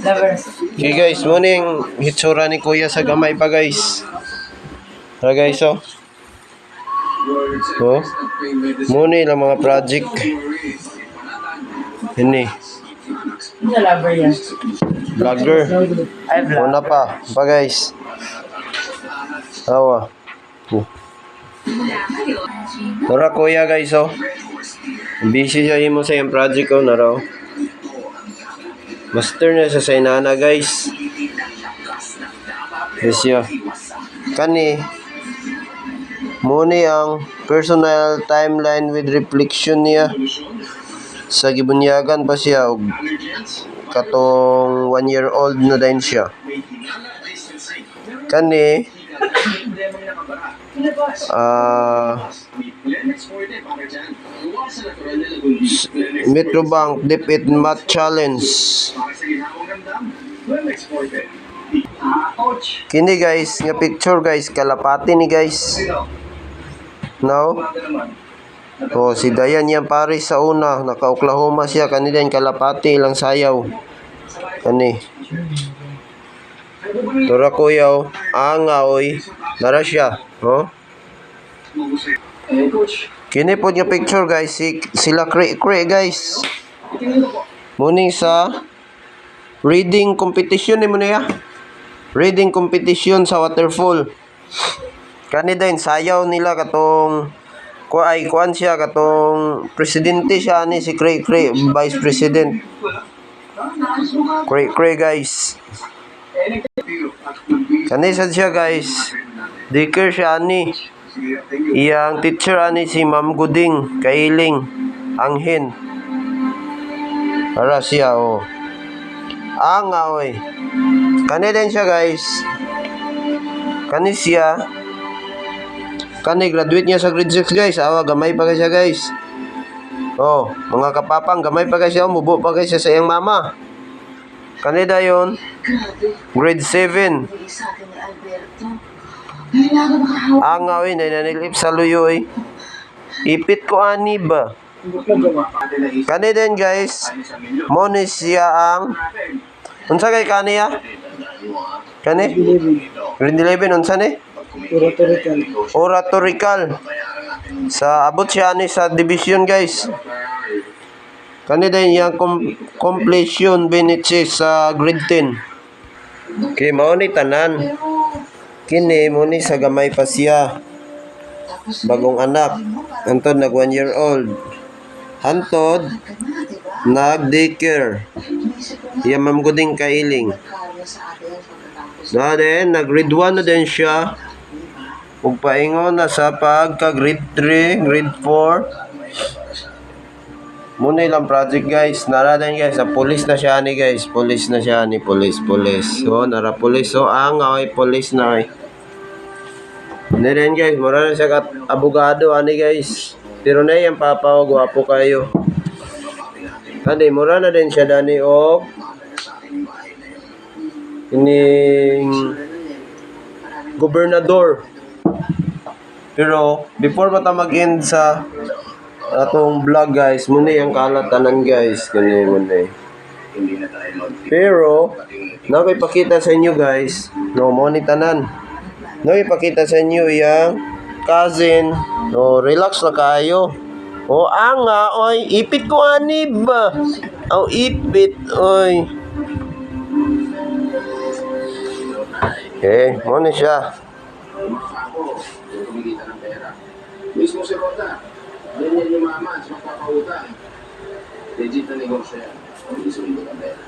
Lovers. Okay guys, muna yung hitsura ni kuya sa gamay pa guys. Tara guys, oh. Oh. Muna lang mga project. Ini. Hindi lover yan. Vlogger. Ay, vlog. Una pa guys. Awa. Tara kuya guys, oh. Busy siya mo sa yung project ko na raw. Master na sa inana guys. Yes ya. Kani muni ang personal timeline with reflection niya. Sa gibunyagan pa siya og katong 1-year-old na din siya. Kani Metrobank Deep It Math Challenge. Kini guys, nga picture guys, kalapati ni guys. No? Oh, si Dayan yan Paris sa una, naka-Oklahoma siya, kanila yung kalapati ilang sayaw. Kani. Tura kuyaw, angaoy, nara siya, oh. Kini po yung picture guys, sila kre guys. Muning sa reading competition ni mo niya. Reading competition sa waterfall. Kani din sayaw nila katong kuan siya katong presidente siya ni si Cray vice president. Cray guys. Kani sad siya guys. Diker siya ani. Iyang teacher ani si Ma'am Guding Kailing Anghin. Para siya oh. Oy. Kani din siya guys. Kani siya. Kani graduate niya sa grade 6 guys. Awa gamay pa siya guys. Oh, mga kapapang gamay pa siya, mubo pa siya sa iyang mama. Kani dayon grade 7. Oy, nananilip sa luyoy. Ipit ko ani ba? Kani din guys. Mo ni siya ang unsa kay kaniya? Kani? Grade 11 unsa ni? Oratorical. Sa abot siya ni sa division guys. Kani din yang completion benefits sa grade 10. Okay, mao ni tanan. Kini mo ni sa gamay pa siya. Bagong anak. Antod nag 1-year-old. Hantod nag daycare. Iya Ma'am Guding Kailing. Na din nag grade 1 na din siya. Ug paingon na sa pagka grade 3, grade 4. Muna ilang project guys. Nara din guys. Sa police na siya ni guys. Police na siya ni. Police. So, nara police. So, ay police na ay. Hindi rin guys. Mura na siya abogado ani guys. Pero na yung papa o gwapo kayo. Kandi, mura na din siya dani o ining gobernador. Pero, before mata mag-end sa atong vlog guys, muna yung kalatanan guys. Ganyan muna. Pero, nakipakita sa inyo guys, no, muna tanan. Nakipakita sa inyo yung cousin, no, relax na kayo. O, anga, oy, ipit ko ani ba? O, ipit, oy. Okay, muna siya. Mismo si Roda, ganyan yung mama, sa magpapautang. Legit na negosyo yan. Ang gusto nyo ka pera.